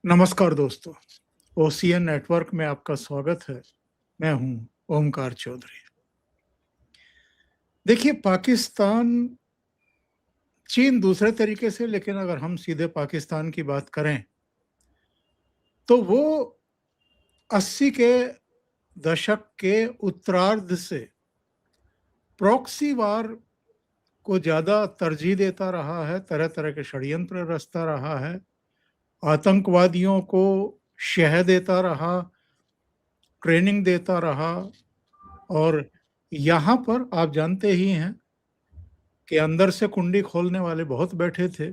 नमस्कार दोस्तों, OCN network में आपका स्वागत है। मैं हूं ओमकार चौधरी। देखिए, पाकिस्तान, चीन दूसरे तरीके से, लेकिन अगर हम सीधे पाकिस्तान की बात करें तो वो 80 के दशक के उत्तरार्ध से प्रॉक्सी वार को ज़्यादा तरजीह देता रहा है, तरह-तरह के षड्यंत्र रचता रहा है, आतंकवादियों को शह देता रहा, ट्रेनिंग देता रहा। और यहाँ पर आप जानते ही हैं कि अंदर से कुंडी खोलने वाले बहुत बैठे थे।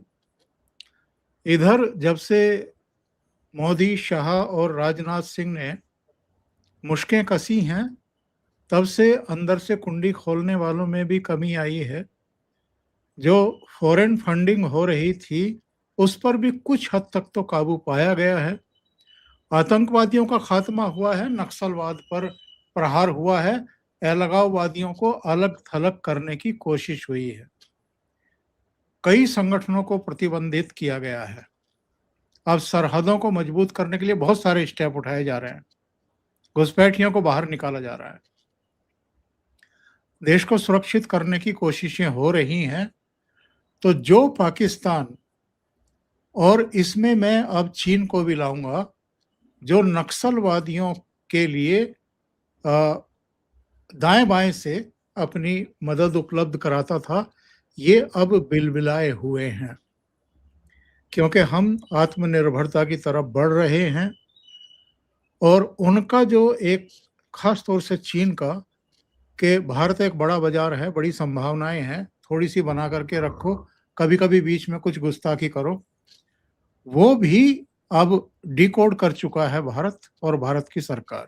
इधर जब से मोदी, शाह और राजनाथ सिंह ने मुश्कें कसी हैं, तब से अंदर से कुंडी खोलने वालों में भी कमी आई है। जो फॉरेन फंडिंग हो रही थी, उस पर भी कुछ हद तक तो काबू पाया गया है। आतंकवादियों का खात्मा हुआ है, नक्सलवाद पर प्रहार हुआ है, अलगाववादियों को अलग-थलग करने की कोशिश हुई है। कई संगठनों को प्रतिबंधित किया गया है। अब सरहदों को मजबूत करने के लिए बहुत सारे स्टेप उठाए जा रहे हैं। घुसपैठियों को बाहर निकाला जा रहा है। देश को सुरक्षित करने की कोशिशें हो रही हैं। तो जो पाकिस्तान, और इसमें मैं अब चीन को भी लाऊंगा, जो नक्सलवादियों के लिए दाएं बाएं से अपनी मदद उपलब्ध कराता था, ये अब बिलबिलाए हुए हैं, क्योंकि हम आत्मनिर्भरता की तरफ बढ़ रहे हैं। और उनका जो एक खास तौर से चीन का, कि भारत एक बड़ा बाजार है, बड़ी संभावनाएं हैं, थोड़ी सी बना करके रखो, कभी कभी बीच में कुछ गुस्ताखी करो, वो भी अब डिकोड कर चुका है भारत और भारत की सरकार।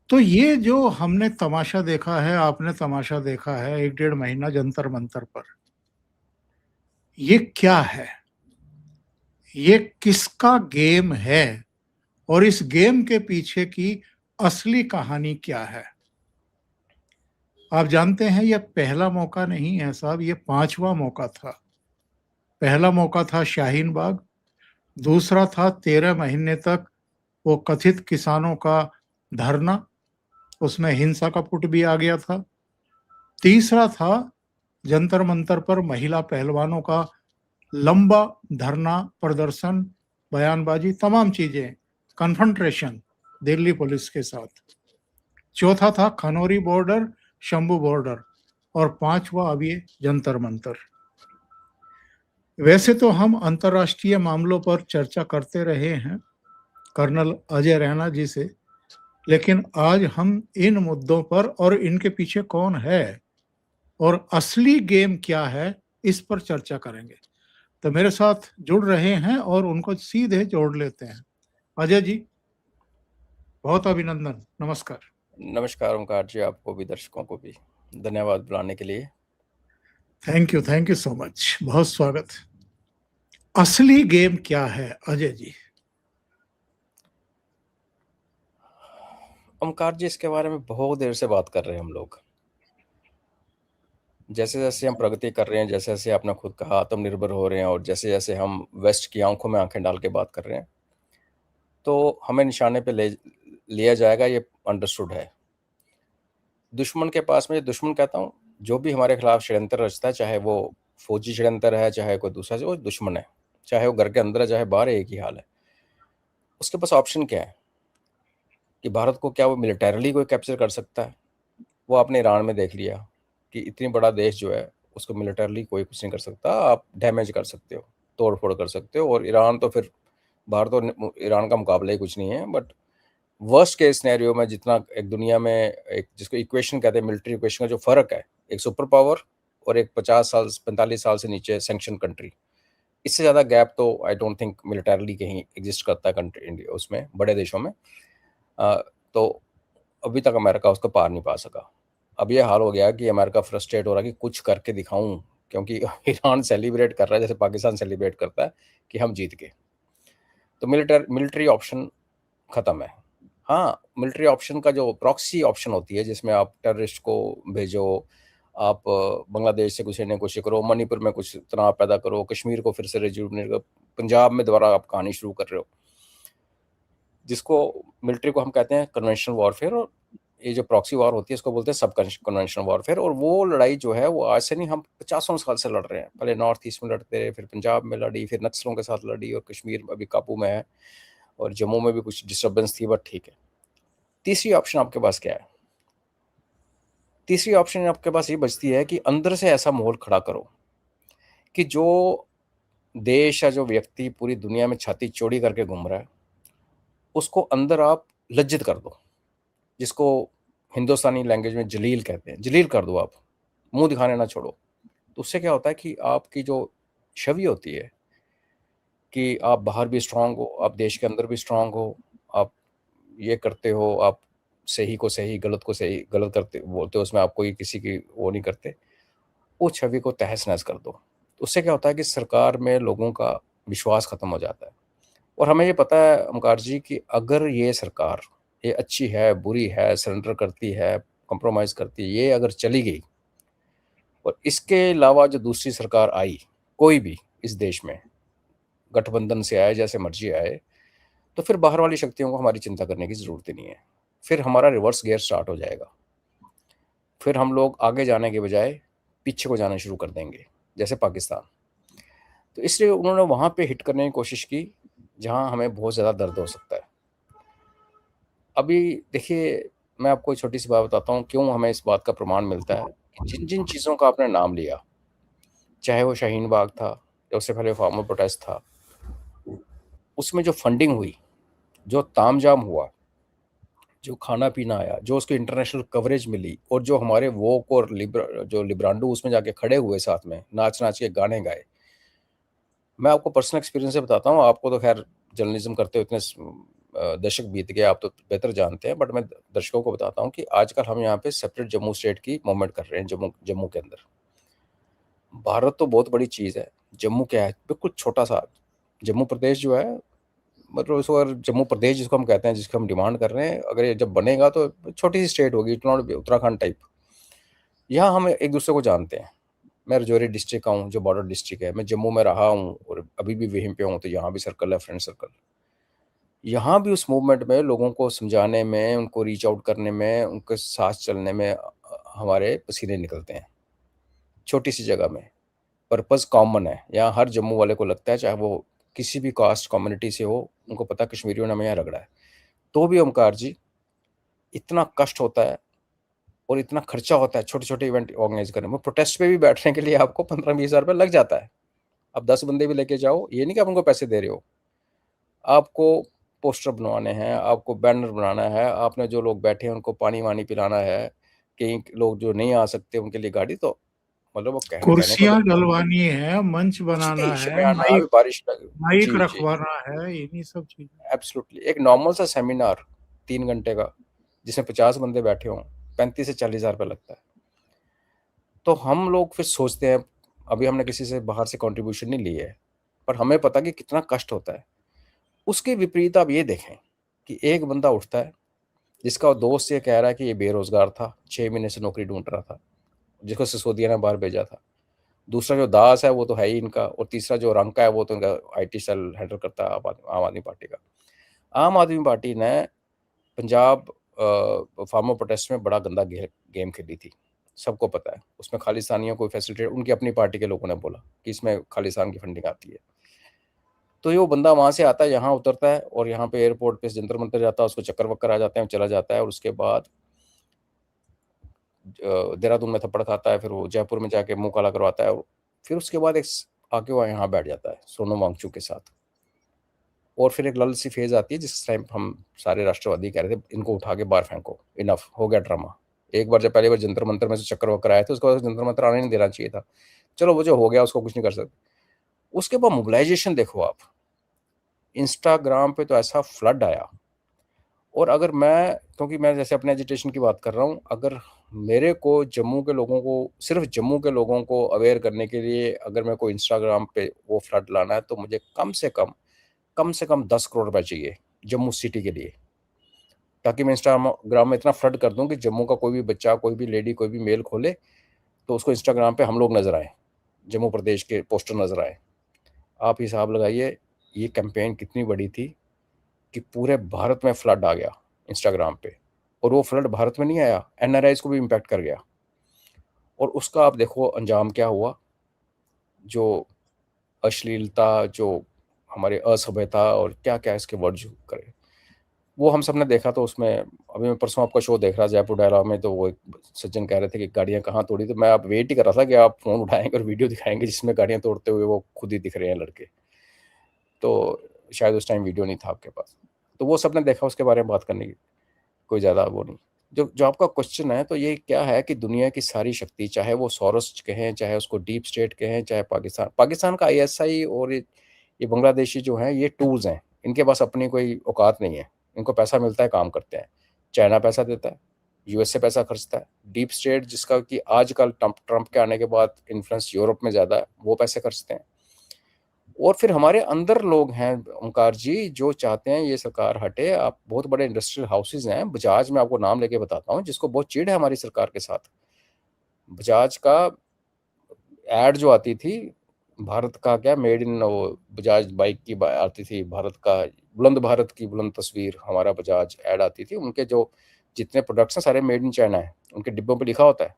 तो ये जो हमने तमाशा देखा है, आपने तमाशा देखा है 1 डेढ़ महीना जंतर मंतर पर, ये क्या है? ये किसका गेम है? और इस गेम के पीछे की असली कहानी क्या है? आप जानते हैं, यह पहला मौका नहीं है साहब, ये 5वां मौका था। पहला मौका था शाहीन बाग, दूसरा था 13 महीने तक वो कथित किसानों का धरना, उसमें हिंसा का पुट भी आ गया था। तीसरा था जंतर मंतर पर महिला पहलवानों का लंबा धरना, प्रदर्शन, बयानबाजी, तमाम चीजें, कन्फ्रंट्रेशन दिल्ली पुलिस के साथ। चौथा था खनौरी बॉर्डर, शंभू बॉर्डर, और 5वां अब ये जंतर मंतर। वैसे तो हम अंतर्राष्ट्रीय मामलों पर चर्चा करते रहे हैं कर्नल अजय रैना जी से, लेकिन आज हम इन मुद्दों पर, और इनके पीछे कौन है और असली गेम क्या है, इस पर चर्चा करेंगे। तो मेरे साथ जुड़ रहे हैं और उनको सीधे जोड़ लेते हैं। अजय जी, बहुत अभिनंदन, नमस्कार। नमस्कार ओमकार जी, आपको भी, दर्शकों को भी धन्यवाद बुलाने के लिए। थैंक यू सो मच, बहुत स्वागत। असली गेम क्या है अजय जी? ओमकार जी, इसके बारे में बहुत देर से बात कर रहे हैं हम लोग। जैसे जैसे हम प्रगति कर रहे हैं, जैसे जैसे आपने खुद कहा आत्मनिर्भर हो रहे हैं, और जैसे जैसे हम वेस्ट की आंखों में आंखें डाल के बात कर रहे हैं, तो हमें निशाने पे लिया जाएगा, ये अंडरस्टूड है। दुश्मन के पास में, दुश्मन कहता हूँ, जो भी हमारे खिलाफ षड्यंत्र रचता है, चाहे वो फौजी षड्यंत्र है, चाहे कोई दूसरा, वो दुश्मन है, चाहे वो घर के अंदर है, चाहे बाहर है, एक ही हाल है। उसके पास ऑप्शन क्या है कि भारत को क्या वो मिलिटरली कोई कैप्चर कर सकता है? वो आपने ईरान में देख लिया कि इतनी बड़ा देश जो है, उसको मिलिटरली कोई कुछ नहीं कर सकता। आप डैमेज कर सकते हो, तोड़ फोड़ कर सकते हो, और ईरान तो फिर, भारत और ईरान का मुकाबला ही कुछ नहीं है। बट वर्स्ट केस सिनेरियो में, जितना एक दुनिया में एक जिसको इक्वेशन कहते हैं, मिलिट्री इक्वेशन का जो फर्क है, एक सुपर पावर और एक 50 साल 45 साल से नीचे सैंक्शन कंट्री, इससे ज़्यादा गैप तो आई डोंट थिंक मिलिटरली कहीं एग्जिस्ट करता है कंट्री, इंडिया उसमें, बड़े देशों में। तो अभी तक अमेरिका उसको पार नहीं पा सका। अब ये हाल हो गया कि अमेरिका फ्रस्ट्रेट हो रहा है कि कुछ करके दिखाऊं, क्योंकि ईरान सेलिब्रेट कर रहा है जैसे पाकिस्तान सेलिब्रेट करता है कि हम जीत गए। तो मिलिट्री ऑप्शन ख़त्म है। हाँ, मिलिट्री ऑप्शन का जो प्रॉक्सी ऑप्शन होती है, जिसमें आप टेररिस्ट को भेजो, आप बांग्लादेश से कुछ लेने की कोशिश करो, मणिपुर में कुछ तनाव पैदा करो, कश्मीर को फिर से रिजुविनेट करो, पंजाब में दोबारा आप कहानी शुरू कर रहे हो, जिसको मिलिट्री को हम कहते हैं कन्वेंशनल वॉरफेयर, और ये जो प्रॉक्सी वॉर होती है इसको बोलते हैं सब कन्वेंशनल वॉरफेयर। और वो लड़ाई जो है वो आज से नहीं, हम 50 साल से लड़ रहे हैं। पहले नॉर्थ ईस्ट में लड़ते रहे, फिर पंजाब में लड़ी, फिर नक्सलों के साथ लड़ी, और कश्मीर अभी काबू में है, और जम्मू में भी कुछ डिस्टर्बेंस थी, बट ठीक है। तीसरी ऑप्शन आपके पास क्या है? तीसरी ऑप्शन आपके पास ये बचती है कि अंदर से ऐसा माहौल खड़ा करो कि जो देश या जो व्यक्ति पूरी दुनिया में छाती चौड़ी करके घूम रहा है उसको अंदर आप लज्जित कर दो, जिसको हिंदुस्तानी लैंग्वेज में जलील कहते हैं। जलील कर दो आप, मुंह दिखाने ना छोड़ो। तो उससे क्या होता है कि आपकी जो छवि होती है कि आप बाहर भी स्ट्रांग हो, आप देश के अंदर भी स्ट्रांग हो, आप ये करते हो, आप सही को सही, गलत को सही, गलत करते बोलते हो, उसमें आप कोई किसी की वो नहीं करते, वो छवि को तहस नहस कर दो। तो उससे क्या होता है कि सरकार में लोगों का विश्वास खत्म हो जाता है। और हमें ये पता है ओमकार जी कि अगर ये सरकार, ये अच्छी है, बुरी है, सरेंडर करती है, कंप्रोमाइज़ करती है, ये अगर चली गई और इसके अलावा जो दूसरी सरकार आई, कोई भी इस देश में गठबंधन से आए, जैसे मर्जी आए, तो फिर बाहर वाली शक्तियों को हमारी चिंता करने की ज़रूरत ही नहीं है। फिर हमारा रिवर्स गियर स्टार्ट हो जाएगा। फिर हम लोग आगे जाने के बजाय पीछे को जाना शुरू कर देंगे, जैसे पाकिस्तान। तो इसलिए उन्होंने वहाँ पे हिट करने की कोशिश की जहाँ हमें बहुत ज़्यादा दर्द हो सकता है। अभी देखिए, मैं आपको एक छोटी सी बात बताता हूँ क्यों हमें इस बात का प्रमाण मिलता है कि जिन जिन चीज़ों का आपने नाम लिया, चाहे वो शाहीन बाग था या उससे पहले फार्मर प्रोटेस्ट था, उसमें जो फंडिंग हुई, जो तामझाम हुआ, जो खाना पीना आया, जो उसको इंटरनेशनल कवरेज मिली, और जो हमारे वोक और जो लिब्रांडो उसमें जाके खड़े हुए साथ में नाच नाच के गाने गाए। मैं आपको पर्सनल एक्सपीरियंस से बताता हूँ, आपको तो खैर जर्नलिज्म करते हो इतने दशक बीत गए, आप तो बेहतर जानते हैं, बट मैं दर्शकों को बताता हूँ कि आजकल हम यहाँ पे सेपरेट जम्मू स्टेट की मूवमेंट कर रहे हैं। जम्मू के अंदर भारत तो बहुत बड़ी चीज़ है, जम्मू क्या है? बिल्कुल छोटा सा जम्मू प्रदेश जो है, मतलब उसको अगर जम्मू प्रदेश जिसको हम कहते हैं, जिसको हम डिमांड कर रहे हैं, अगर ये जब बनेगा तो छोटी सी स्टेट होगी, इट नॉट उत्तराखंड टाइप। यहाँ हम एक दूसरे को जानते हैं। मैं रजौरी डिस्ट्रिक्ट का हूँ, जो बॉर्डर डिस्ट्रिक्ट है, मैं जम्मू में रहा हूँ और अभी भी वहीं पे हूँ, तो यहाँ भी सर्कल है, फ्रेंड सर्कल। यहाँ भी उस मूवमेंट में लोगों को समझाने में, उनको रीच आउट करने में, उनके साथ चलने में हमारे पसीने निकलते हैं। छोटी सी जगह में पर्पस कॉमन है। यहाँ हर जम्मू वाले को लगता है, चाहे वो किसी भी कास्ट कम्युनिटी से हो, उनको पता कश्मीरियों ने हमें यहाँ रगड़ा है। तो भी ओमकार जी, इतना कष्ट होता है और इतना खर्चा होता है छोटे छोटे इवेंट ऑर्गेनाइज करने में। प्रोटेस्ट पे भी बैठने के लिए आपको 15-20 हज़ार रुपये लग जाता है। अब 10 बंदे भी लेके जाओ, ये नहीं कि आप उनको पैसे दे रहे हो, आपको पोस्टर बनवाने हैं, आपको बैनर बनाना है, आपने जो लोग बैठे हैं उनको पानी वानी पिलाना है, कई लोग जो नहीं आ सकते उनके लिए गाड़ी, तो मतलब वो कहने को कुर्सियां डलवानी है, मंच बनाना है, शमयाना, अभी बारिश माइक जी जी, रखवाना है, इन्हीं सब चीजें। एब्सोल्युटली। एक नॉर्मल सा सेमिनार 3 घंटे का, जिसमें 50 बंदे बैठे हों, 35 से 40 हज़ार रुपये लगता है। तो हम लोग फिर सोचते हैं, अभी हमने किसी से बाहर से कंट्रीब्यूशन नहीं ली है, पर हमें पता कि कितना कष्ट होता है। उसके विपरीत आप ये देखें कि एक बंदा उठता है, जिसका दोस्त ये कह रहा है कि ये बेरोजगार था, 6 महीने से नौकरी ढूंढ रहा था, जिसको सिसोदिया ने बाहर भेजा था। दूसरा जो दास है वो तो है ही इनका, और तीसरा जो रंका है वो तो इनका IT सेल हैंडल करता है आम आदमी पार्टी का। आम आदमी पार्टी ने पंजाब फार्मर प्रोटेस्ट में बड़ा गंदा गेम खेली थी, सबको पता है। उसमें खालिस्तानियों को फैसिलिटेट उनकी अपनी पार्टी के लोगों ने बोला कि इसमें खालिस्तान की फंडिंग आती है। तो ये वो बंदा वहाँ से आता है, यहाँ उतरता है, और यहाँ पे एयरपोर्ट पे जंतर मंतर जाता है, उसको चक्कर वक्कर आ जाते हैं, चला जाता है, और उसके बाद देहरादून में थप्पड़ खाता है, फिर वो जयपुर में जाके मुंह काला करवाता है, और फिर उसके बाद एक आके वो यहाँ बैठ जाता है सोनम वांगचुक के साथ। और फिर एक लल सी फेज आती है, जिस टाइम हम सारे राष्ट्रवादी कह रहे थे इनको उठा के बाहर फेंको, इनफ हो गया ड्रामा। एक बार जब पहली बार जंतर मंतर में से चक्कर वक्कर आए थे, उसके बाद जंतर मंतर आने नहीं देना चाहिए था। चलो वो जो हो गया उसको कुछ नहीं कर सकते। उसके बाद मोबिलाइजेशन देखो आप, इंस्टाग्राम पे तो ऐसा फ्लड आया। और अगर मैं, क्योंकि मैं जैसे अपने एजुटेशन की बात कर रहा हूँ, अगर मेरे को जम्मू के लोगों को, सिर्फ जम्मू के लोगों को अवेयर करने के लिए अगर मेरे को इंस्टाग्राम पे वो फ्लड लाना है, तो मुझे कम से कम 10 करोड़ रुपए चाहिए जम्मू सिटी के लिए, ताकि मैं इंस्टाग्राम में इतना फ्लड कर दूं कि जम्मू का कोई भी बच्चा, कोई भी लेडी, कोई भी मेल खोले तो उसको इंस्टाग्राम पे हम लोग नज़र आए, जम्मू प्रदेश के पोस्टर नज़र आए। आप हिसाब लगाइए ये कैंपेन कितनी बड़ी थी कि पूरे भारत में फ्लड आ गया इंस्टाग्राम पे, और वो फ्लड भारत में नहीं आया, एनआरआईज़ को भी इम्पैक्ट कर गया। और उसका आप देखो अंजाम क्या हुआ, जो अश्लीलता, जो हमारे असभ्यता और क्या-क्या इसके वर्ड जो करे, वो हम सब ने देखा। तो उसमें अभी मैं परसों आपका शो देख रहा जयपुर डायलॉग में, तो वो एक सज्जन कह रहे थे कि गाड़ियाँ कहाँ तोड़ी, तो मैं अब वेट ही कर रहा था कि आप फ़ोन उठाएँगे और वीडियो दिखाएँगे जिसमें गाड़ियाँ तोड़ते हुए वो खुद ही दिख रहे हैं लड़के। तो शायद उस टाइम वीडियो नहीं था आपके पास, तो वो सब ने देखा, उसके बारे में बात करने की कोई ज़्यादा वो नहीं। जो जो आपका क्वेश्चन है, तो ये क्या है कि दुनिया की सारी शक्ति, चाहे वो सोरोस कहें, चाहे उसको डीप स्टेट कहें, चाहे पाकिस्तान का आईएसआई और ये बांग्लादेशी जो हैं, ये टूल्स हैं। इनके पास अपनी कोई औकात नहीं है। इनको पैसा मिलता है, काम करते हैं। चाइना पैसा देता है, यूएसए पैसा खर्चता है, डीप स्टेट जिसका कि आजकल ट्रंप के आने के बाद इन्फ्लुएंस यूरोप में ज़्यादा है, वो पैसे खर्चते हैं। और फिर हमारे अंदर लोग हैं ओंकार जी, जो चाहते हैं ये सरकार हटे। आप बहुत बड़े इंडस्ट्रियल हाउसेज हैं, बजाज, मैं आपको नाम लेके बताता हूँ, जिसको बहुत चिढ़ है हमारी सरकार के साथ। बजाज का एड जो आती थी, भारत का क्या मेड इन, वो बजाज बाइक की आती थी, भारत का बुलंद, भारत की बुलंद तस्वीर, हमारा बजाज एड आती थी। उनके जो जितने प्रोडक्ट्स हैं सारे मेड इन चाइना है, उनके डिब्बों पे लिखा होता है।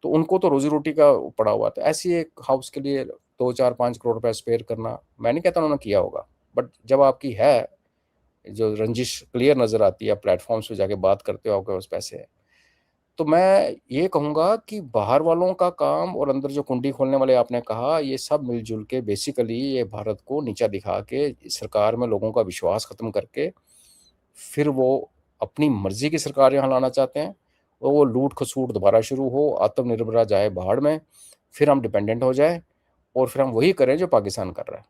तो उनको तो रोजी रोटी का पड़ा हुआ था। ऐसी एक हाउस के लिए 2, 4, 5 करोड़ रुपए स्पेयर करना, मैं नहीं कहता उन्होंने किया होगा, बट जब आपकी है जो रंजिश क्लियर नजर आती है, आप प्लेटफॉर्म्स पे जाके बात करते हो, आपके पास पैसे है, तो मैं ये कहूँगा कि बाहर वालों का काम और अंदर जो कुंडी खोलने वाले आपने कहा, ये सब मिलजुल के बेसिकली ये भारत को नीचा दिखा के, सरकार में लोगों का विश्वास खत्म करके, फिर वो अपनी मर्जी की सरकार यहाँ लाना चाहते हैं, और वो लूट खसूट दोबारा शुरू हो, आत्मनिर्भर जाए भाड़ में, फिर हम डिपेंडेंट हो जाए, और फिर हम वही करें जो पाकिस्तान कर रहा है।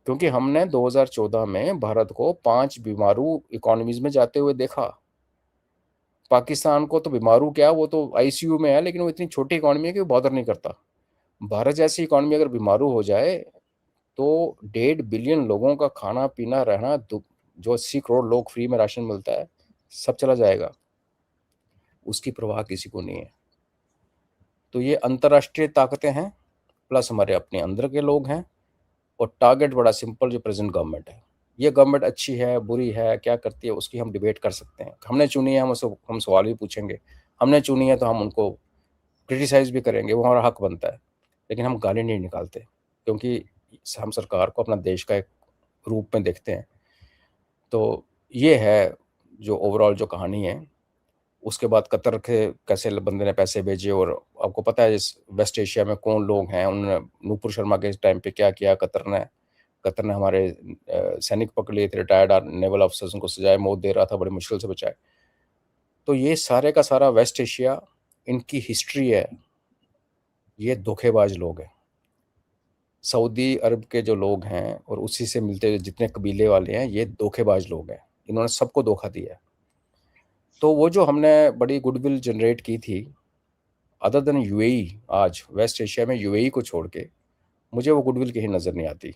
क्योंकि हमने 2014 में भारत को 5 बीमारू इकोनॉमीज में जाते हुए देखा। पाकिस्तान को तो बीमारू क्या, वो तो आईसीयू में है, लेकिन वो इतनी छोटी इकोनॉमी है कि वो बॉदर नहीं करता। भारत जैसी इकोनॉमी अगर बीमारू हो जाए, तो 1.5 बिलियन लोगों का खाना पीना रहना, जो 80 करोड़ लोग फ्री में राशन मिलता है, सब चला जाएगा। उसकी परवाह किसी को नहीं है। तो ये अंतर्राष्ट्रीय ताकतें हैं, प्लस हमारे अपने अंदर के लोग हैं, और टारगेट बड़ा सिंपल, जो प्रेजेंट गवर्नमेंट है। ये गवर्नमेंट अच्छी है, बुरी है, क्या करती है, उसकी हम डिबेट कर सकते हैं। हमने चुनी है, हम सवाल भी पूछेंगे। हमने चुनी है तो हम उनको क्रिटिसाइज भी करेंगे, वो हमारा हक बनता है। लेकिन हम गाली नहीं निकालते, क्योंकि हम सरकार को अपना देश का एक रूप में देखते हैं। तो ये है जो ओवरऑल जो कहानी है। उसके बाद कतर के कैसे बंदे ने पैसे भेजे, और आपको पता है इस वेस्ट एशिया में कौन लोग हैं, उन्होंने नूपुर शर्मा के टाइम पे क्या किया। कतर ने हमारे सैनिक पकड़ लिए थे, रिटायर्ड नेवल अफसर्स, उनको सजाए मौत दे रहा था, बड़ी मुश्किल से बचाए। तो ये सारे का सारा वेस्ट एशिया, इनकी हिस्ट्री है, ये धोखेबाज लोग हैं। सऊदी अरब के जो लोग हैं और उसी से मिलते हुए जितने कबीले वाले हैं, ये धोखेबाज लोग हैं। इन्होंने सबको धोखा दिया है। तो वो जो हमने बड़ी गुडविल जनरेट की थी, अदर देन यूएई, आज वेस्ट एशिया में यूएई को छोड़ के मुझे वो गुडविल कहीं नज़र नहीं आती।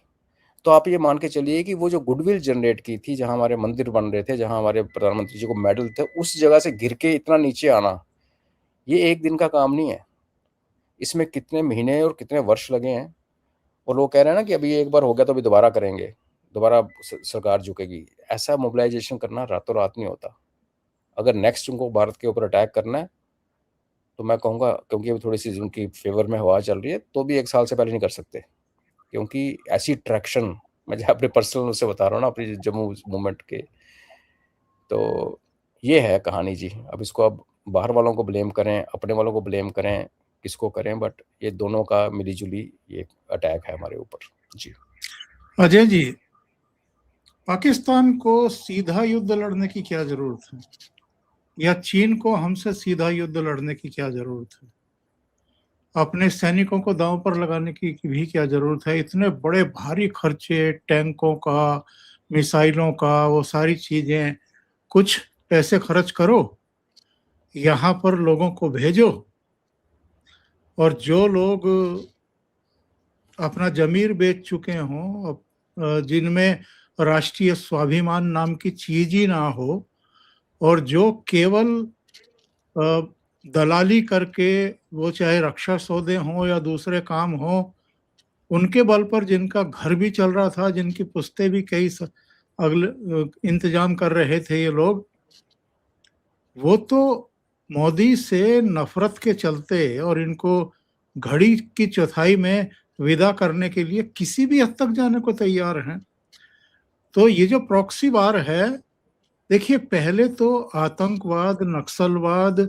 तो आप ये मान के चलिए कि वो जो गुडविल जनरेट की थी, जहाँ हमारे मंदिर बन रहे थे, जहाँ हमारे प्रधानमंत्री जी को मेडल थे, उस जगह से गिर के इतना नीचे आना, ये एक दिन का काम नहीं है। इसमें कितने महीने और कितने वर्ष लगे हैं। और लोग कह रहे हैं ना कि अभी एक बार हो गया तो अभी दोबारा करेंगे, दोबारा सरकार झुकेगी। ऐसा मोबिलाइजेशन करना रातों रात नहीं होता। अगर नेक्स्ट उनको भारत के ऊपर अटैक करना है, तो मैं कहूँगा, क्योंकि अभी थोड़ी सी उनकी फेवर में हवा चल रही है, तो भी 1 साल से पहले नहीं कर सकते। क्योंकि ऐसी ट्रैक्शन, मैं जो अपने पर्सनल उससे बता रहा हूँ ना, अपनी जम्मू मूवमेंट के, तो ये है कहानी जी। अब इसको अब बाहर वालों को ब्लेम करें, अपने वालों को ब्लेम करें, किसको करें, बट ये दोनों का मिली-जुली ये अटैक है हमारे ऊपर। जी। अजय जी, पाकिस्तान को सीधा युद्ध लड़ने की क्या जरूरत है, या चीन को हमसे सीधा युद्ध लड़ने की क्या जरूरत है? अपने सैनिकों को दांव पर लगाने की भी क्या जरूरत है? इतने बड़े भारी खर्चे, टैंकों का, मिसाइलों का, वो सारी चीजें, कुछ पैसे खर्च करो, यहाँ पर लोगों को भेजो, और जो लोग अपना जमीर बेच चुके हों, जिनमें राष्ट्रीय स्वाभिमान नाम की चीज ही ना हो, और जो केवल दलाली करके, वो चाहे रक्षा सौदे हों या दूसरे काम हों, उनके बल पर जिनका घर भी चल रहा था, जिनकी पुश्तें भी कई अगले इंतजाम कर रहे थे ये लोग, वो तो मोदी से नफरत के चलते और इनको घड़ी की चौथाई में विदा करने के लिए किसी भी हद तक जाने को तैयार हैं। तो ये जो प्रॉक्सी वार है, देखिए पहले तो आतंकवाद, नक्सलवाद,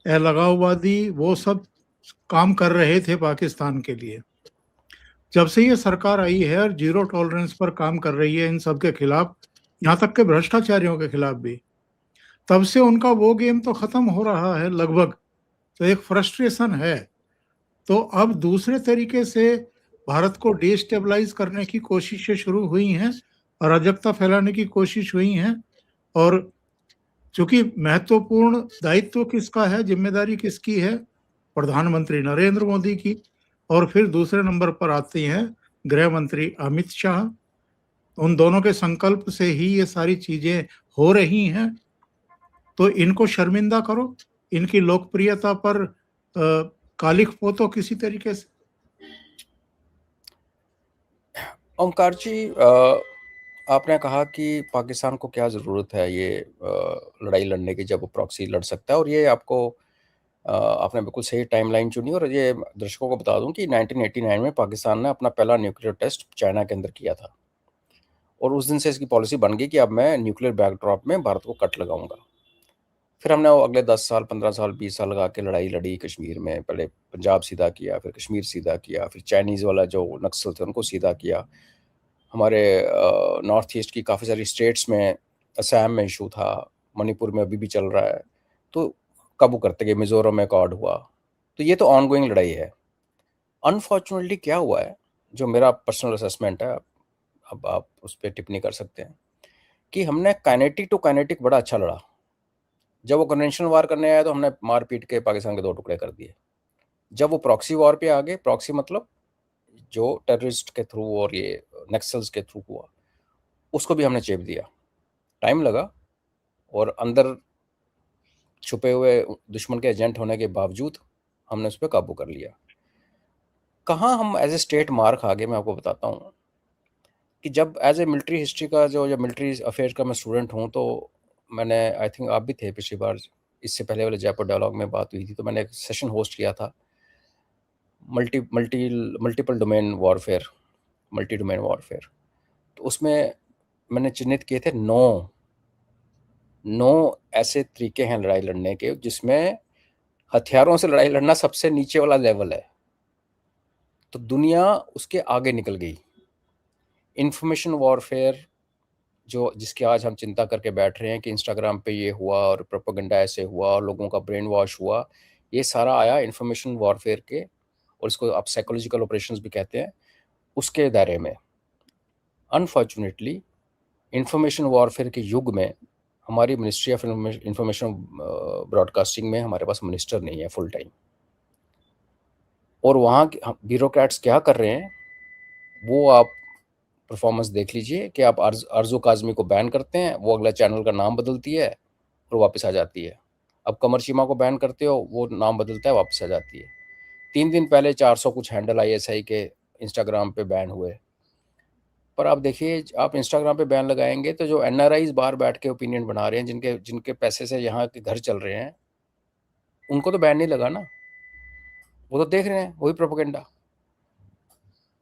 अलगाववादी वो सब काम कर रहे थे पाकिस्तान के लिए। जब से ये सरकार आई है और जीरो टॉलरेंस पर काम कर रही है इन सब के खिलाफ, यहाँ तक के भ्रष्टाचारियों के खिलाफ भी, तब से उनका वो गेम तो खत्म हो रहा है लगभग। तो एक फ्रस्ट्रेशन है। तो अब दूसरे तरीके से भारत को डिस्टेबलाइज करने की कोशिशें शुरू हुई हैं, अराजकता फैलाने की कोशिश हुई हैं। और चूंकि महत्वपूर्ण दायित्व किसका है, जिम्मेदारी किसकी है? प्रधानमंत्री नरेंद्र मोदी की। और फिर दूसरे नंबर पर आती हैं गृह मंत्री अमित शाह। उन दोनों के संकल्प से ही ये सारी चीजें हो रही हैं। तो इनको शर्मिंदा करो, इनकी लोकप्रियता पर कालिख पोतो किसी तरीके से। ओंकार जी, आपने कहा कि पाकिस्तान को क्या ज़रूरत है ये लड़ाई लड़ने की, जब वो प्रॉक्सी लड़ सकता है, और ये आपने बिल्कुल सही टाइमलाइन चुनी। और ये दर्शकों को बता दूं कि 1989 में पाकिस्तान ने अपना पहला न्यूक्लियर टेस्ट चाइना के अंदर किया था, और उस दिन से इसकी पॉलिसी बन गई कि अब मैं न्यूक्लियर बैकड्रॉप में भारत को कट लगाऊंगा। फिर हमने वो अगले 10 साल, 15 साल, 20 साल लगा के लड़ाई लड़ी कश्मीर में। पहले पंजाब सीधा किया, फिर कश्मीर सीधा किया, फिर चाइनीज़ वाला जो नक्सल थे उनको सीधा किया। हमारे नॉर्थ ईस्ट की काफ़ी सारी स्टेट्स में, असम में इशू था, मणिपुर में अभी भी चल रहा है, तो काबू करते गए। मिज़ोरम में अकॉर्ड हुआ। तो ये तो ऑनगोइंग लड़ाई है। अनफॉर्चुनेटली क्या हुआ है, जो मेरा पर्सनल असेसमेंट है, अब आप उस पर टिप्पणी कर सकते हैं, कि हमने काइनेटिक टू काइनेटिक बड़ा अच्छा लड़ा। जब वो कन्वेंशनल वार करने आया तो हमने मार पीट के पाकिस्तान के 2 टुकड़े कर दिए। जब वो प्रॉक्सी वॉर पे आ गए, प्रॉक्सी मतलब जो टेररिस्ट के थ्रू और ये नक्सल्स के थ्रू हुआ, उसको भी हमने चेप दिया। टाइम लगा, और अंदर छुपे हुए दुश्मन के एजेंट होने के बावजूद हमने उस पर काबू कर लिया। कहाँ हम एज ए स्टेट मार खा गए, मैं आपको बताता हूँ। कि जब एज ए मिलिट्री हिस्ट्री का जब मिलिट्री अफेयर्स का मैं स्टूडेंट हूँ, तो मैंने, आई थिंक आप भी थे पिछली बार, इससे पहले वाले जयपुर डायलॉग में बात हुई थी, तो मैंने एक सेशन होस्ट किया था, multiple domain warfare, multi domain warfare. तो उसमें मैंने चिन्हित किए थे 9 ऐसे तरीके हैं लड़ाई लड़ने के, जिसमें हथियारों से लड़ाई लड़ना सबसे नीचे वाला लेवल है। तो दुनिया उसके आगे निकल गई। इंफॉर्मेशन वॉरफेयर, जो जिसकी आज हम चिंता करके बैठ रहे हैं कि इंस्टाग्राम पे ये हुआ और प्रोपेगेंडा ऐसे हुआ और लोगों का ब्रेन वॉश हुआ, ये सारा आया इंफॉर्मेशन वॉरफेयर के, और इसको आप साइकोलॉजिकल ऑपरेशंस भी कहते हैं, उसके दायरे में। अनफॉर्चुनेटली इंफॉर्मेशन वॉरफेयर के युग में हमारी मिनिस्ट्री ऑफ इंफॉर्मेशन ब्रॉडकास्टिंग में हमारे पास मिनिस्टर नहीं है फुल टाइम। और वहाँ ब्यूरोक्रेट्स क्या कर रहे हैं, वो आप परफॉर्मेंस देख लीजिए कि आप अर्जो काजमी को बैन करते हैं, वो अगला चैनल का नाम बदलती है और वापस आ जाती है। अब कमर चीमा को बैन करते हो, वो नाम बदलता है, वापस आ जाती है। 3 दिन पहले 400 कुछ हैंडल ISI के इंस्टाग्राम पे बैन हुए। पर आप देखिए, आप इंस्टाग्राम पे बैन लगाएंगे तो जो NRIs बाहर बैठ के ओपिनियन बना रहे हैं, जिनके जिनके पैसे से यहाँ के घर चल रहे हैं, उनको तो बैन नहीं लगा ना, वो तो देख रहे हैं वही प्रोपेगेंडा।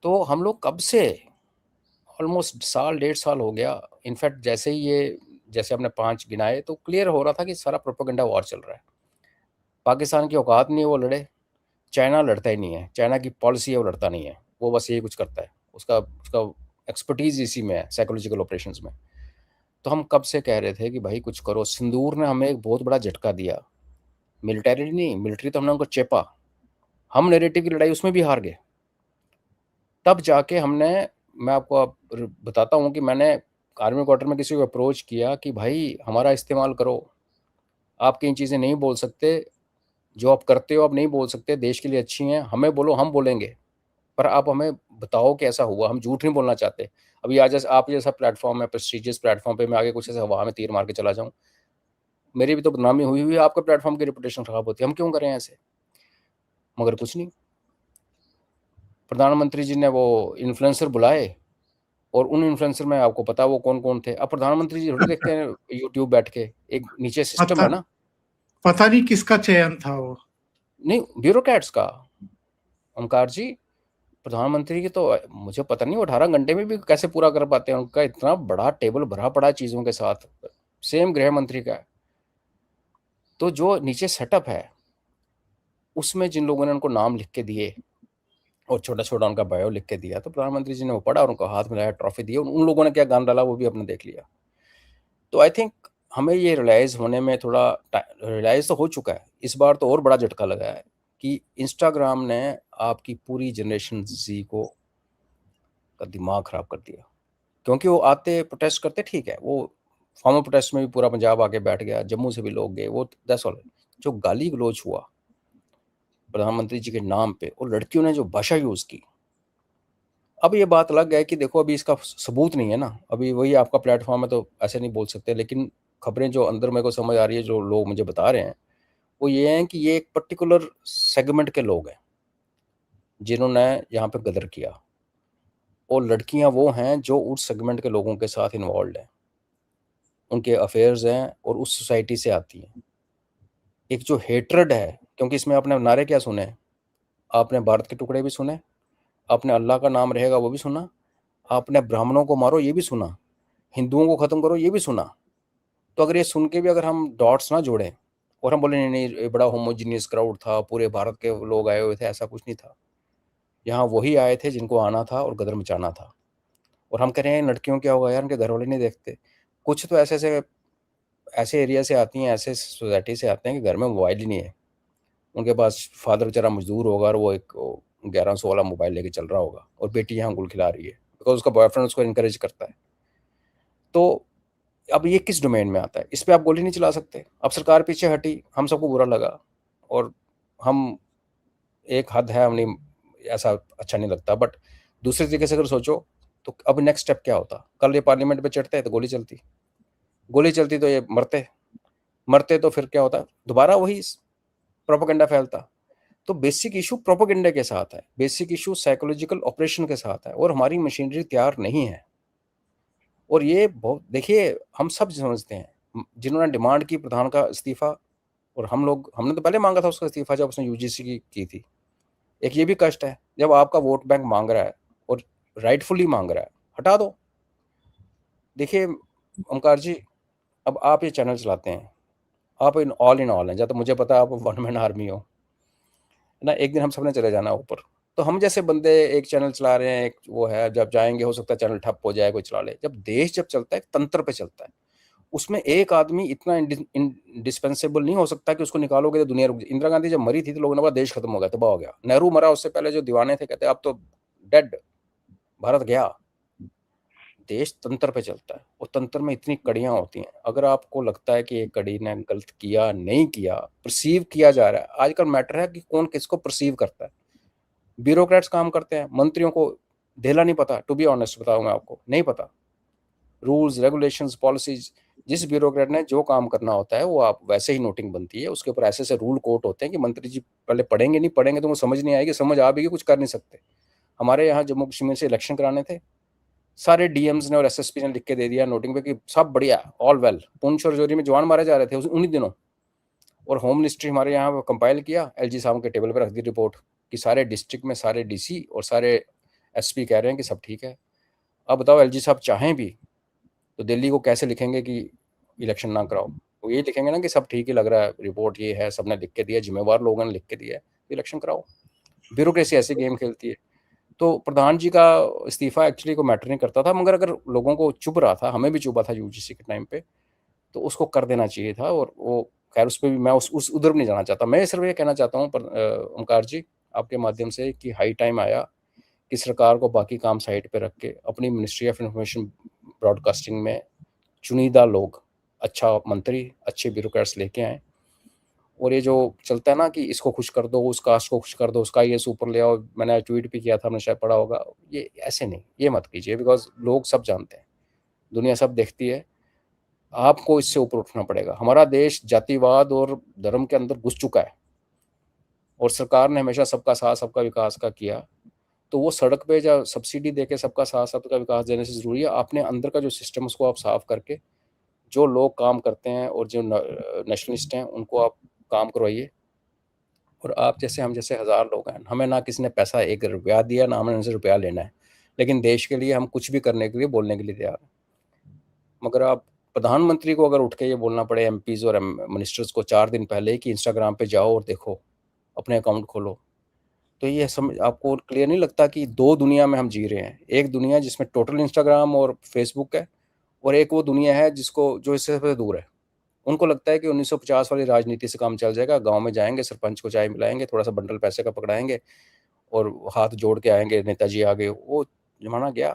तो हम लोग कब से, ऑलमोस्ट साल 1.5 साल हो गया। इनफैक्ट जैसे हमने 5 गिनाए, तो क्लियर हो रहा था कि सारा प्रोपेगेंडा वॉर चल रहा है। पाकिस्तान की औकात नहीं है वो लड़े, चाइना लड़ता ही नहीं है, चाइना की पॉलिसी है वो लड़ता नहीं है, वो बस यही कुछ करता है, उसका उसका एक्सपर्टीज इसी में है, साइकोलॉजिकल ऑपरेशंस में। तो हम कब से कह रहे थे कि भाई कुछ करो। सिंदूर ने हमें एक बहुत बड़ा झटका दिया, मिलिटरी नहीं, मिलिट्री तो हमने उनको चेपा, हम नैरेटिव की लड़ाई उसमें भी हार गए। तब जाके मैं आपको बताता हूँ कि मैंने आर्मी क्वार्टर में किसी को अप्रोच किया कि भाई हमारा इस्तेमाल करो, आप कई चीज़ें नहीं बोल सकते, जो आप करते हो आप नहीं बोल सकते, देश के लिए अच्छी हैं, हमें बोलो, हम बोलेंगे, पर आप हमें बताओ कि ऐसा हुआ, हम झूठ नहीं बोलना चाहते। अभी आज आप जैसा प्लेटफॉर्म है, प्रेस्टिजियस प्लेटफॉर्म पे मैं आगे कुछ ऐसा हवा में तीर मार के चला जाऊँ, मेरी भी तो बदनामी हुई हुई है, आपके प्लेटफॉर्म की रेपुटेशन खराब होती है, हम क्यों करें ऐसे? मगर कुछ नहीं, प्रधानमंत्री जी ने वो इन्फ्लुएंसर बुलाए, और उन इन्फ्लुएंसर में आपको पता वो कौन कौन थे। अब प्रधानमंत्री जी थोड़ी देखते हैं यूट्यूब बैठ के, एक नीचे सिस्टम पता है ना। पता नहीं किसका चयन था वो। नहीं, ब्यूरोक्रेट्स का। ओमकार जी, प्रधानमंत्री की तो मुझे पता नहीं वो 18 घंटे में भी कैसे पूरा कर पाते हैं, उनका इतना बड़ा टेबल भरा पड़ा चीज़ों के साथ, सेम गृह मंत्री का है। तो जो नीचे सेटअप है उसमें जिन लोगों ने उनको नाम लिख के दिए और छोटा छोटा उनका बायो लिख के दिया, तो प्रधानमंत्री जी ने वो पढ़ा और उनको हाथ मिलाया, ट्रॉफी दी, उन लोगों ने क्या गान डाला वो भी अपने देख लिया। तो आई थिंक हमें ये रियलाइज़ होने में थोड़ा रियलाइज़ तो हो चुका है, इस बार तो और बड़ा झटका लगा है कि इंस्टाग्राम ने आपकी पूरी जनरेशन जी को का दिमाग ख़राब कर दिया। क्योंकि वो आते प्रोटेस्ट करते, ठीक है, वो फार्मर प्रोटेस्ट में भी पूरा पंजाब आके बैठ गया, जम्मू से भी लोग गए, वो दैट्स ऑल। जो गाली गलौज हुआ प्रधानमंत्री जी के नाम पे और लड़कियों ने जो भाषा यूज़ की, अब ये बात अलग है कि देखो अभी इसका सबूत नहीं है ना, अभी वही आपका प्लेटफॉर्म है तो ऐसे नहीं बोल सकते, लेकिन खबरें जो अंदर मेरे को समझ आ रही है, जो लोग मुझे बता रहे हैं, वो ये हैं कि ये एक पर्टिकुलर सेगमेंट के लोग हैं जिन्होंने यहाँ पे गदर किया, और लड़कियाँ वो हैं जो उस सेगमेंट के लोगों के साथ इन्वॉल्व हैं, उनके अफेयर्स हैं और उस सोसाइटी से आती हैं। एक जो हेट्रेड है, क्योंकि इसमें आपने नारे क्या सुने, आपने भारत के टुकड़े भी सुने, आपने अल्लाह का नाम रहेगा वो भी सुना, आपने ब्राह्मणों को मारो ये भी सुना, हिंदुओं को ख़त्म करो ये भी सुना। तो अगर ये सुन के भी अगर हम डॉट्स ना जोड़ें और हम बोले नहीं नहीं ये बड़ा होमोजीनियस क्राउड था, पूरे भारत के लोग आए हुए थे, ऐसा कुछ नहीं था। यहाँ वही आए थे जिनको आना था और गदर मचाना था। और हम कह रहे हैं लड़कियों क्या होगा यार, उनके घर वाले नहीं देखते। कुछ तो ऐसे ऐसे ऐसे एरिया से आती हैं, ऐसे सोसाइटी से आते हैं कि घर में मोबाइल ही नहीं है, उनके पास फादर बेचारा मजदूर होगा और वो एक 1100 वाला मोबाइल लेके चल रहा होगा, और बेटी यहाँ गुल खिला रही है बिकॉज उसका बॉयफ्रेंड उसको इनकरेज करता है। तो अब ये किस डोमेन में आता है, इस पे आप गोली नहीं चला सकते। अब सरकार पीछे हटी, हम सबको बुरा लगा, और हम एक हद है, हमने ऐसा अच्छा नहीं लगता, बट दूसरे तरीके से अगर सोचो तो अब नेक्स्ट स्टेप क्या होता। कल ये पार्लियामेंट पे चढ़ते तो गोली चलती, गोली चलती तो ये मरते, मरते तो फिर क्या होता, दोबारा वही प्रोपेगेंडा फैलता। तो बेसिक इशू प्रोपेगेंडा के साथ है, बेसिक इशू साइकोलॉजिकल ऑपरेशन के साथ है, और हमारी मशीनरी तैयार नहीं है। और ये बहुत, देखिए हम सब समझते हैं, जिन्होंने डिमांड की प्रधान का इस्तीफा, और हमने तो पहले मांगा था उसका इस्तीफा जब उसने यूजीसी की थी। एक ये भी कष्ट है जब आपका वोट बैंक मांग रहा है और राइटफुली मांग रहा है, हटा दो। देखिए ओमकार जी, अब आप ये चैनल चलाते हैं, आप इन ऑल हैं, जब तो मुझे पता है आप वन मैन आर्मी हो ना, एक दिन हम सब ने चले जाना ऊपर। तो हम जैसे बंदे एक चैनल चला रहे हैं, एक वो है, जब जाएंगे हो सकता है चैनल ठप हो जाए, कोई चला ले। जब देश जब चलता है तंत्र पे चलता है, उसमें एक आदमी इतना इंडिस्पेंसेबल नहीं हो सकता कि उसको निकालोगे तो दुनिया रुक जाए। इंदिरा गांधी जब मरी थी तो लोगों ने बोला देश खत्म हो गया, तबाह हो गया। नेहरू मरा, उससे पहले जो दीवाने थे कहते अब तो डेड, भारत गया। देश तंत्र पे चलता है, और तंत्र में इतनी कड़ियां होती हैं। अगर आपको लगता है कि एक कड़ी ने गलत किया, नहीं किया, परसीव किया जा रहा है, आजकल मैटर है कि कौन किसको परसीव करता है। ब्यूरोक्रेट्स काम करते हैं, मंत्रियों को ढेला नहीं पता, टू बी ऑनेस्ट बताऊं मैं आपको, नहीं पता रूल्स रेगुलेशंस पॉलिसीज। जिस ब्यूरोक्रेट ने जो काम करना होता है वो आप वैसे ही नोटिंग बनती है, उसके ऊपर ऐसे ऐसे रूल कोट होते हैं कि मंत्री जी पहले पढ़ेंगे, नहीं पढ़ेंगे तो वो समझ नहीं आएगी, समझ आ भी कुछ कर नहीं सकते। हमारे यहाँ जम्मू कश्मीर से इलेक्शन कराने थे, सारे डीएम्स ने और एसएसपी ने लिख के दे दिया नोटिंग पे कि सब बढ़िया, ऑल वेल। पुंछ और राजौरी में जवान मारे जा रहे थे उन्हीं दिनों, और होम मिनिस्ट्री हमारे यहाँ कंपाइल किया, एलजी साहब के टेबल पर रख दी रिपोर्ट कि सारे डिस्ट्रिक्ट में सारे डीसी और सारे एसपी कह रहे हैं कि सब ठीक है। अब बताओ एलजी साहब चाहें भी तो दिल्ली को कैसे लिखेंगे कि इलेक्शन ना कराओ, वो ये लिखेंगे ना कि सब ठीक ही लग रहा है, रिपोर्ट ये है, सबने लिख के दिया, जिम्मेवार लोगों ने लिख के दिया, इलेक्शन कराओ। ब्यूरोक्रेसी ऐसे गेम खेलती है। तो प्रधान जी का इस्तीफा एक्चुअली को मैटर नहीं करता था, मगर अगर लोगों को चुभ रहा था, हमें भी चुभा था यूजीसी के टाइम पे, तो उसको कर देना चाहिए था। और वो खैर उस पर भी मैं उस उधर नहीं जाना चाहता। मैं सिर्फ ये कहना चाहता हूँ ओमकार जी आपके माध्यम से कि हाई टाइम आया कि सरकार को बाकी काम साइड पे रख के अपनी मिनिस्ट्री ऑफ इंफॉर्मेशन ब्रॉडकास्टिंग में चुनिंदा लोग, अच्छा मंत्री, अच्छे ब्यूरोक्रेट्स लेके आए। और ये जो चलता है ना कि इसको खुश कर दो, उस कास्ट को खुश कर दो, उसका ये ऊपर ले आओ, मैंने ट्वीट भी किया था, आपने शायद पढ़ा होगा, ये ऐसे नहीं, ये मत कीजिए, बिकॉज लोग सब जानते हैं, दुनिया सब देखती है। आपको इससे ऊपर उठना पड़ेगा। हमारा देश जातिवाद और धर्म के अंदर घुस चुका है और सरकार ने हमेशा सबका साथ सबका विकास का किया, तो वो सड़क पे या सब्सिडी देके सबका साथ सबका विकास देने से ज़रूरी है। आपने अंदर का जो सिस्टम है उसको आप साफ करके, जो लोग काम करते हैं और जो नेशनलिस्ट हैं उनको आप काम करवाइए। और आप जैसे हम जैसे हज़ार लोग हैं, हमें ना किसी ने पैसा 1 रुपया दिया, ना हमें उनसे रुपया लेना है, लेकिन देश के लिए हम कुछ भी करने के लिए, बोलने के लिए तैयार हैं। मगर आप प्रधानमंत्री को अगर उठ के ये बोलना पड़े एमपीज़ और मिनिस्टर्स को 4 दिन पहले कि इंस्टाग्राम पे जाओ और देखो, अपने अकाउंट खोलो, तो ये समझ आपको क्लियर नहीं लगता कि 2 दुनिया में हम जी रहे हैं। एक दुनिया जिसमें टोटल इंस्टाग्राम और फेसबुक है, और एक वो दुनिया है जो इससे सबसे दूर है। उनको लगता है कि 1950 वाली राजनीति से काम चल जाएगा, गाँव में जाएँगे, सरपंच को चाय पिलाएँगे, थोड़ा-सा बंडल पैसे का पकड़ाएँगे और हाथ जोड़ के आएँगे, नेताजी आ गए, वो ज़माना गया।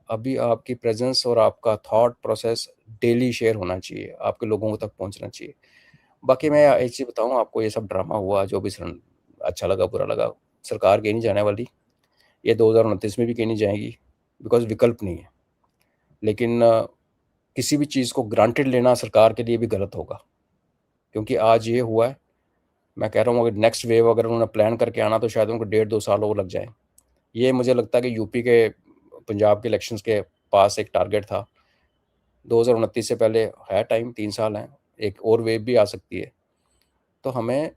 अभी आपकी प्रेज़ेंस और आपका थॉट प्रोसेस डेली शेयर होना चाहिए, आपके लोगों तक पहुँचना चाहिए। बाकी मैं एक चीज़ बताऊँ आपको, ये सब ड्रामा हुआ, जो भी अच्छा लगा, बुरा लगा, सरकार कहीं नहीं जाने वाली। ये 2029 में भी कहीं नहीं जाएगी, बिकॉज़ विकल्प नहीं है। लेकिन किसी भी चीज़ को ग्रांटेड लेना सरकार के लिए भी गलत होगा, क्योंकि आज ये हुआ है, मैं कह रहा हूँ अगर नेक्स्ट वेव अगर उन्होंने प्लान करके आना तो शायद उनको 1.5-2 साल और लग जाएँ। ये मुझे लगता है कि यूपी के, पंजाब के इलेक्शंस के पास एक टारगेट था, 2029 से पहले है टाइम, 3 साल हैं, एक और वेव भी आ सकती है। तो हमें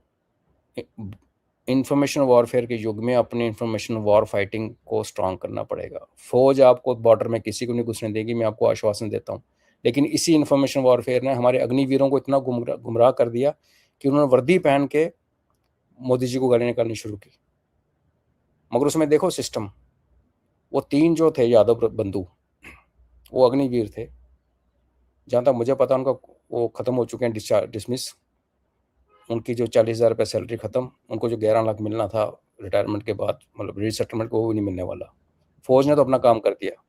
इंफॉर्मेशन वॉरफेयर के युग में अपनी इंफॉर्मेशन वॉर फाइटिंग को स्ट्रॉन्ग करना पड़ेगा। फौज आपको बॉर्डर में किसी को नहीं घुसने देगी, मैं आपको आश्वासन देता हूँ। लेकिन इसी इंफॉर्मेशन वॉरफेयर ने हमारे अग्निवीरों को इतना गुमराह कर दिया कि उन्होंने वर्दी पहन के मोदी जी को गाली निकालनी शुरू की। मगर उसमें देखो सिस्टम, वो 3 जो थे यादव बंधु, वो अग्निवीर थे। जहाँ तक मुझे पता उनका वो ख़त्म हो चुके हैं, डिसमिस। उनकी जो 40,000 रुपये सैलरी ख़त्म, उनको जो 11 लाख मिलना था रिटायरमेंट के बाद, मतलब रीसेटलमेंट को, वो भी नहीं मिलने वाला। फौज ने तो अपना काम कर दिया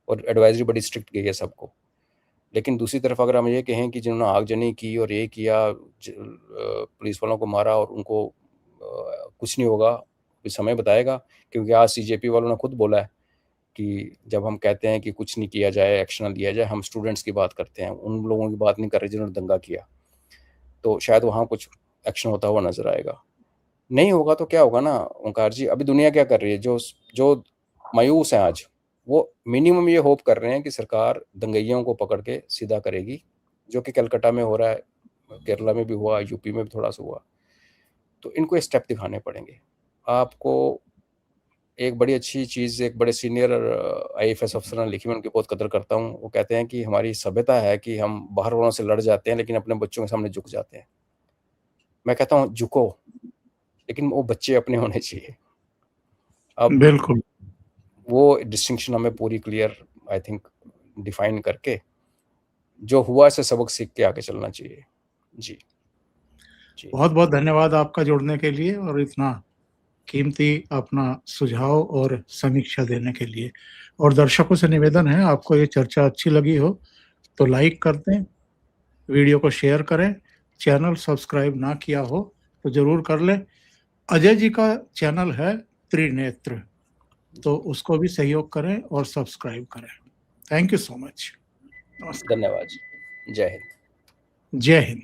और एडवाइजरी बड़ी स्ट्रिक्ट गई है सबको। लेकिन दूसरी तरफ अगर हम ये कहें कि जिन्होंने आगजनी की और ये किया, पुलिस वालों को मारा और उनको कुछ नहीं होगा, कुछ समय बताएगा। क्योंकि आज सीजेपी वालों ने खुद बोला है कि जब हम कहते हैं कि कुछ नहीं किया जाए, एक्शन न लिया जाए, हम स्टूडेंट्स की बात करते हैं, उन लोगों की बात नहीं कर रहे जिन्होंने दंगा किया। तो शायद वहाँ कुछ एक्शन होता हुआ नजर आएगा। नहीं होगा तो क्या होगा ना ओंकार जी, अभी दुनिया क्या कर रही है, जो मायूस हैं आज, वो मिनिमम ये होप कर रहे हैं कि सरकार दंगइयों को पकड़ के सीधा करेगी, जो कि कलकत्ता में हो रहा है, केरला में भी हुआ, यूपी में भी थोड़ा सा हुआ। तो इनको स्टेप दिखाने पड़ेंगे। आपको एक बड़ी अच्छी चीज़ एक बड़े सीनियर आईएफएस अफसर ने लिखी, मैं उनकी बहुत कदर करता हूँ। वो कहते हैं कि हमारी सभ्यता है कि हम बाहर वालों से लड़ जाते हैं, लेकिन अपने बच्चों के सामने झुक जाते हैं। मैं कहता हूँ झुको, लेकिन वो बच्चे अपने होने चाहिए। अब बिल्कुल। वो डिस्टिंक्शन हमें पूरी क्लियर, आई थिंक, डिफाइन करके जो हुआ से सबक सीख के आगे चलना चाहिए। जी जी। बहुत बहुत धन्यवाद आपका जुड़ने के लिए और इतना कीमती अपना सुझाव और समीक्षा देने के लिए। और दर्शकों से निवेदन है, आपको ये चर्चा अच्छी लगी हो तो लाइक कर दें, वीडियो को शेयर करें, चैनल सब्सक्राइब ना किया हो तो ज़रूर कर लें। अजय जी का चैनल है त्रिनेत्र, तो उसको भी सहयोग करें और सब्सक्राइब करें। Thank you so much. नमस्कार। धन्यवाद। जय हिंद। जय हिंद।